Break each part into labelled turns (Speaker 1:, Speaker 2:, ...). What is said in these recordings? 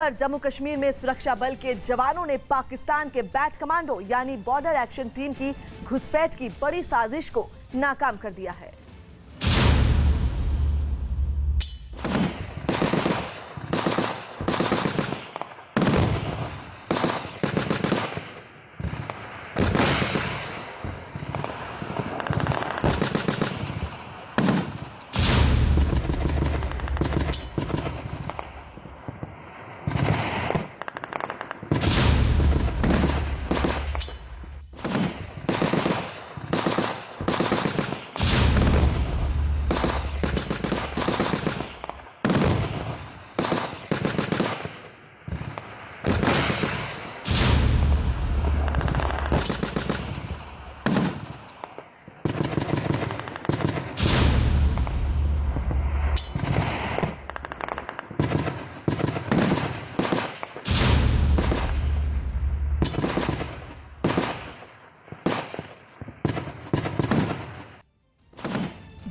Speaker 1: पर जम्मू कश्मीर में सुरक्षा बल के जवानों ने पाकिस्तान के बैट कमांडो यानी बॉर्डर एक्शन टीम की घुसपैठ की बड़ी साजिश को नाकाम कर दिया है।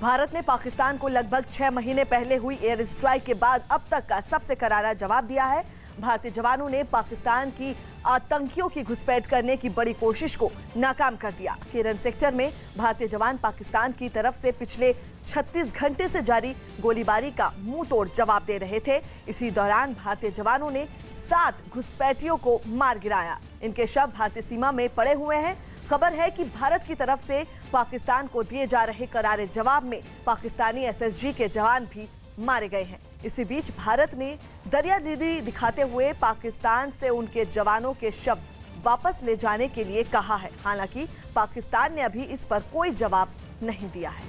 Speaker 1: भारत ने पाकिस्तान को लगभग 6 महीने पहले हुई एयर स्ट्राइक के बाद अब तक का सबसे करारा जवाब दिया है। भारतीय जवानों ने पाकिस्तान की आतंकियों की घुसपैठ करने की बड़ी कोशिश को नाकाम कर दिया। केरन सेक्टर में भारतीय जवान पाकिस्तान की तरफ से पिछले 36 घंटे से जारी गोलीबारी का मुंह तोड़ जवाब दे रहे थे। इसी दौरान भारतीय जवानों ने 7 घुसपैठियों को मार गिराया। इनके शव भारतीय सीमा में पड़े हुए हैं। खबर है कि भारत की तरफ से पाकिस्तान को दिए जा रहे करारे जवाब में पाकिस्तानी एसएसजी के जवान भी मारे गए हैं। इसी बीच भारत ने दरियादिली दिखाते हुए पाकिस्तान से उनके जवानों के शव वापस ले जाने के लिए कहा है। हालांकि पाकिस्तान ने अभी इस पर कोई जवाब नहीं दिया है।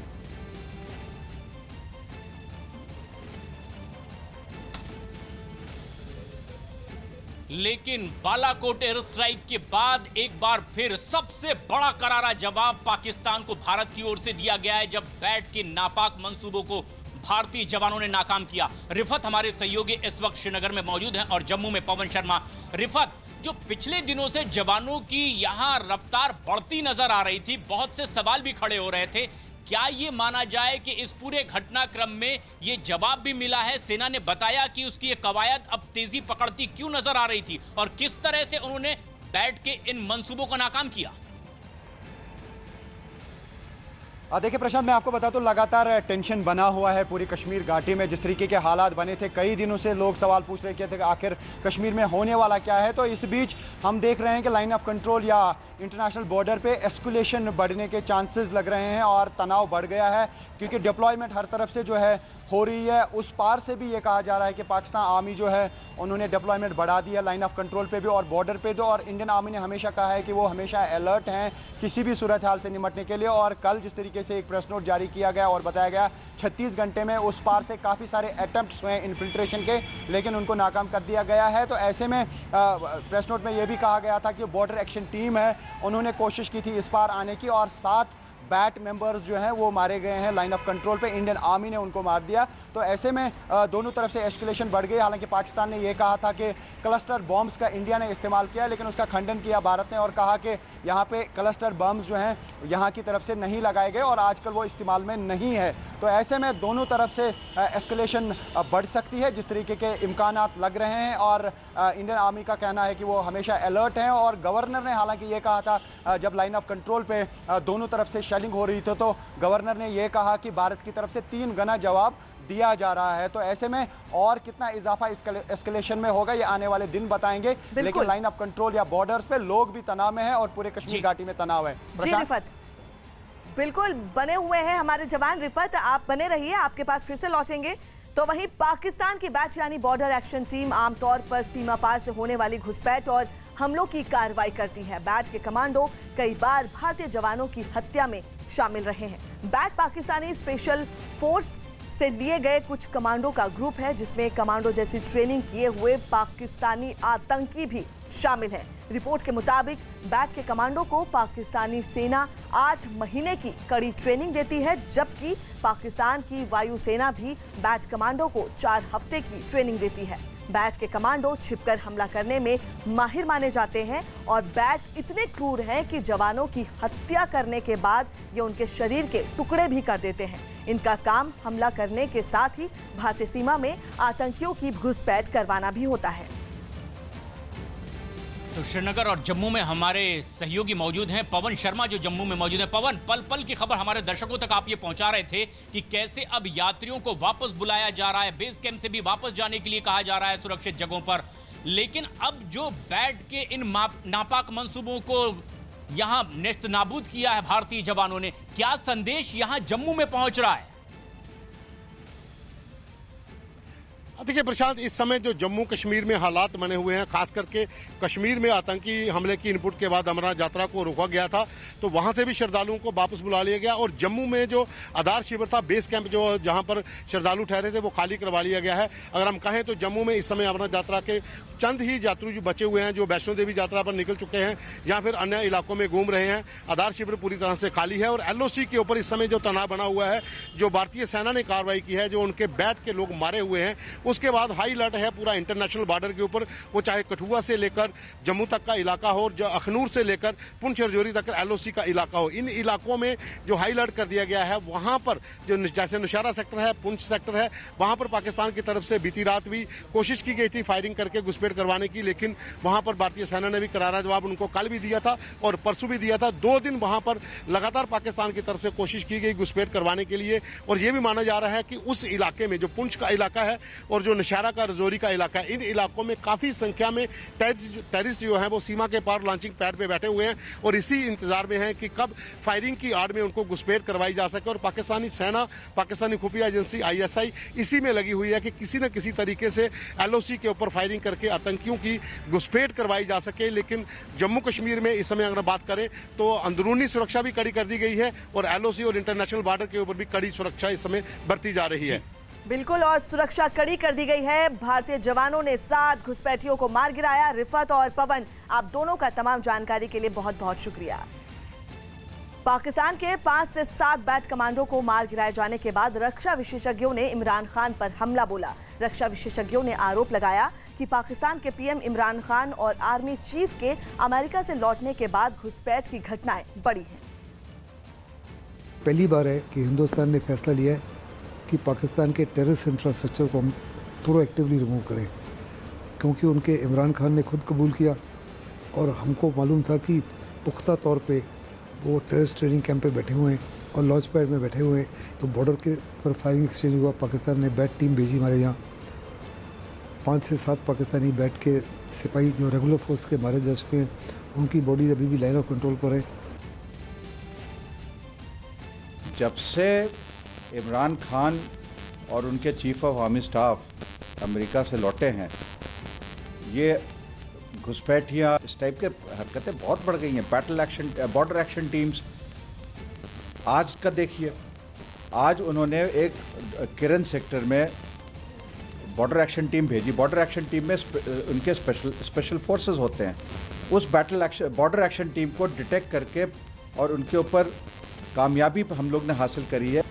Speaker 2: लेकिन बालाकोट एयर स्ट्राइक के बाद एक बार फिर सबसे बड़ा करारा जवाब पाकिस्तान को भारत की ओर से दिया गया है, जब बैट के नापाक मंसूबों को भारतीय जवानों ने नाकाम किया। रिफत हमारे सहयोगी इस वक्त श्रीनगर में मौजूद हैं और जम्मू में पवन शर्मा। रिफत, जो पिछले दिनों से जवानों की यहां रफ्तार बढ़ती नजर आ रही थी, बहुत से सवाल भी खड़े हो रहे थे। क्या ये माना जाए कि इस पूरे घटनाक्रम में ये जवाब भी मिला है? सेना ने बताया कि उसकी ये कवायद अब तेजी पकड़ती क्यों नजर आ रही थी और किस तरह से उन्होंने बैठ के इन मंसूबों को नाकाम किया?
Speaker 3: देखिए प्रशांत, मैं आपको बता दूं, लगातार टेंशन बना हुआ है पूरी कश्मीर घाटी में। जिस तरीके के हालात बने थे, कई दिनों से लोग सवाल पूछ रहे थे कि आखिर कश्मीर में होने वाला क्या है। तो इस बीच हम देख रहे हैं कि लाइन ऑफ कंट्रोल या इंटरनेशनल बॉर्डर पे एस्कुलेशन बढ़ने के चांसेस लग रहे हैं और तनाव बढ़ गया है, क्योंकि डिप्लॉयमेंट हर तरफ से जो है हो रही है। उस पार से भी ये कहा जा रहा है कि पाकिस्तान आर्मी जो है उन्होंने डिप्लॉयमेंट बढ़ा दी है लाइन ऑफ कंट्रोल पे भी और बॉर्डर पे भी। और इंडियन आर्मी ने हमेशा कहा है कि वो हमेशा अलर्ट हैं किसी भी सूरत हाल से निपटने के लिए। और कल जिस तरीके से एक प्रेस नोट जारी किया गया और बताया गया 36 घंटे में उस पार से काफ़ी सारे अटेम्प्ट्स हुए इन्फिल्ट्रेशन के, लेकिन उनको नाकाम कर दिया गया है। तो ऐसे में प्रेस नोट में यह भी कहा गया था कि बॉर्डर एक्शन टीम है, उन्होंने कोशिश की थी इस पार आने की और 7 बैट मेंबर्स जो हैं वो मारे गए हैं लाइन ऑफ कंट्रोल पे। इंडियन आर्मी ने उनको मार दिया। तो ऐसे में दोनों तरफ से एस्केलेशन बढ़ गई। हालांकि पाकिस्तान ने ये कहा था कि क्लस्टर बॉम्ब्स का इंडिया ने इस्तेमाल किया, लेकिन उसका खंडन किया भारत ने और कहा कि यहाँ पे क्लस्टर बम्स जो हैं यहाँ की तरफ से नहीं लगाए गए और आजकल वो इस्तेमाल में नहीं है। तो ऐसे में दोनों तरफ से एस्केलेशन बढ़ सकती है जिस तरीके के इम्कानात लग रहे हैं। और इंडियन आर्मी का कहना है कि वो हमेशा अलर्ट हैं। और गवर्नर ने हालांकि ये कहा था जब लाइन ऑफ कंट्रोल पे दोनों तरफ से हो रही थी, तो गवर्नर ने यह कहा कि भारत की तरफ से 3 गुना जवाब दिया जा रहा है। तो ऐसे में और कितना इजाफा एस्केलेशन में होगा ये आने वाले दिन बताएंगे। लेकिन लाइन ऑफ कंट्रोल या बॉर्डर्स पे लोग भी तनाव में है और पूरे कश्मीर घाटी में तनाव है।
Speaker 1: जी रिफत, बिल्कुल बने हुए हैं हमारे जवान। रिफत, आप बने रहिए, आपके पास फिर से लौटेंगे। तो वहीं पाकिस्तान की बैच यानी बॉर्डर एक्शन टीम आमतौर पर सीमा पार से होने वाली घुसपैठ और हमलों की कार्रवाई करती है। बैट के कमांडो कई बार भारतीय जवानों की हत्या में शामिल रहे हैं। बैट पाकिस्तानी स्पेशल फोर्स से लिए गए कुछ कमांडो का ग्रुप है, जिसमें कमांडो जैसी ट्रेनिंग किए हुए पाकिस्तानी आतंकी भी शामिल है। रिपोर्ट के मुताबिक बैट के कमांडो को पाकिस्तानी सेना 8 महीने की कड़ी ट्रेनिंग देती है, जबकि पाकिस्तान की वायुसेना भी बैट कमांडो को 4 हफ्ते की ट्रेनिंग देती है। बैट के कमांडो छिपकर हमला करने में माहिर माने जाते हैं और बैट इतने क्रूर हैं कि जवानों की हत्या करने के बाद ये उनके शरीर के टुकड़े भी कर देते हैं। इनका काम हमला करने के साथ ही भारतीय सीमा में आतंकियों की घुसपैठ करवाना भी होता है।
Speaker 2: तो श्रीनगर और जम्मू में हमारे सहयोगी मौजूद हैं, पवन शर्मा जो जम्मू में मौजूद हैं। पवन, पल पल की खबर हमारे दर्शकों तक आप ये पहुंचा रहे थे कि कैसे अब यात्रियों को वापस बुलाया जा रहा है, बेस कैंप से भी वापस जाने के लिए कहा जा रहा है सुरक्षित जगहों पर। लेकिन अब जो बैट के इन नापाक मंसूबों को यहां नेस्त नाबूद किया है भारतीय जवानों ने, क्या संदेश यहां जम्मू में पहुंच रहा है?
Speaker 4: देखिए प्रशांत, इस समय जो जम्मू कश्मीर में हालात बने हुए हैं, खास करके कश्मीर में आतंकी हमले की इनपुट के बाद अमरनाथ यात्रा को रोका गया था, तो वहां से भी श्रद्धालुओं को वापस बुला लिया गया और जम्मू में जो आधार शिविर था, बेस कैंप जो जहां पर श्रद्धालु ठहरे थे, वो खाली करवा लिया गया है। अगर हम कहें तो जम्मू में इस समय अमरनाथ यात्रा के चंद ही यात्री जो बचे हुए हैं, जो वैष्णो देवी यात्रा पर निकल चुके हैं या फिर अन्य इलाकों में घूम रहे हैं। आधार शिविर पूरी तरह से खाली है और LOC के ऊपर इस समय जो तनाव बना हुआ है, जो भारतीय सेना ने कार्रवाई की है, जो उनके बैट के लोग मारे हुए हैं, उसके बाद हाई अलर्ट है पूरा इंटरनेशनल बॉर्डर के ऊपर। वो चाहे कठुआ से लेकर जम्मू तक का इलाका हो, जो अखनूर से लेकर पुंछ रजौरी तक LOC का इलाका हो, इन इलाकों में जो हाई अलर्ट कर दिया गया है। वहां पर जो जैसे नौशहरा सेक्टर है, पुंछ सेक्टर है, वहां पर पाकिस्तान की तरफ से बीती रात भी कोशिश की गई थी फायरिंग करके घुसपैठ करवाने की, लेकिन वहां पर भारतीय सेना ने भी करारा जवाब उनको कल भी दिया था और परसों भी दिया था। 2 दिन वहां पर लगातार पाकिस्तान की तरफ से कोशिश की गई घुसपैठ करवाने के लिए और यह भी माना जा रहा है कि उस इलाके में जो पुंछ का इलाका है और जो नौशहरा का रजौरी का इलाका है, इन इलाकों में काफी संख्या में टेररिस्ट जो है वो सीमा के पार लॉन्चिंग पैड पे बैठे हुए हैं और इसी इंतजार में है कि कब फायरिंग की आड़ में उनको घुसपैठ करवाई जा सके। और पाकिस्तानी सेना, पाकिस्तानी खुफिया एजेंसी ISI इसी में लगी हुई है कि किसी न किसी तरीके से LOC के ऊपर फायरिंग करके आतंकियों की घुसपैठ करवाई जा सके। लेकिन जम्मू कश्मीर में इस समय अगर बात करें तो अंदरूनी सुरक्षा भी कड़ी कर दी गई है और LOC और इंटरनेशनल बॉर्डर के ऊपर भी कड़ी सुरक्षा इस समय बरती जा रही है।
Speaker 1: बिल्कुल, और सुरक्षा कड़ी कर दी गई है। भारतीय जवानों ने 7 घुसपैठियों को मार गिराया। रिफत और पवन, आप दोनों का तमाम जानकारी के लिए बहुत बहुत शुक्रिया। पाकिस्तान के 5 से 7 बैट कमांडो को मार गिराए जाने के बाद रक्षा विशेषज्ञों ने इमरान खान पर हमला बोला। रक्षा विशेषज्ञों ने आरोप लगाया कि पाकिस्तान के PM इमरान खान और आर्मी चीफ के अमेरिका से लौटने के बाद घुसपैठ की घटनाएं बढ़ी हैं।
Speaker 5: पहली बार है कि हिंदुस्तान ने फैसला लिया है कि पाकिस्तान के टेररिस्ट इंफ्रास्ट्रक्चर को हम प्रोएक्टिवली रिमूव करें, क्योंकि उनके इमरान खान ने खुद कबूल किया और हमको मालूम था कि पुख्ता तौर पे वो टेररिस्ट ट्रेनिंग कैंप पे बैठे हुए हैं और लॉन्च पैड में बैठे हुए हैं। तो बॉर्डर के ऊपर फायरिंग एक्सचेंज हुआ, पाकिस्तान ने बैट टीम भेजी हमारे यहाँ। 5 से 7 पाकिस्तानी बैट के सिपाही जो रेगुलर फोर्स के मारे जा चुके हैं, उनकी बॉडी अभी भी लाइन ऑफ कंट्रोल पर है।
Speaker 6: जब से इमरान खान और उनके chief of army staff America से लौटे हैं, ये घुसपैठियाँ इस टाइप के हरकतें बहुत बढ़ गई हैं। बॉर्डर एक्शन टीम्स आज का देखिए, आज उन्होंने एक किरण सेक्टर में बॉर्डर एक्शन टीम भेजी। बॉर्डर एक्शन टीम में उनके स्पेशल फोर्सेस होते हैं। उस बॉर्डर एक्शन टीम को डिटेक्ट करके और उनके ऊपर कामयाबी हम लोग ने हासिल करी है।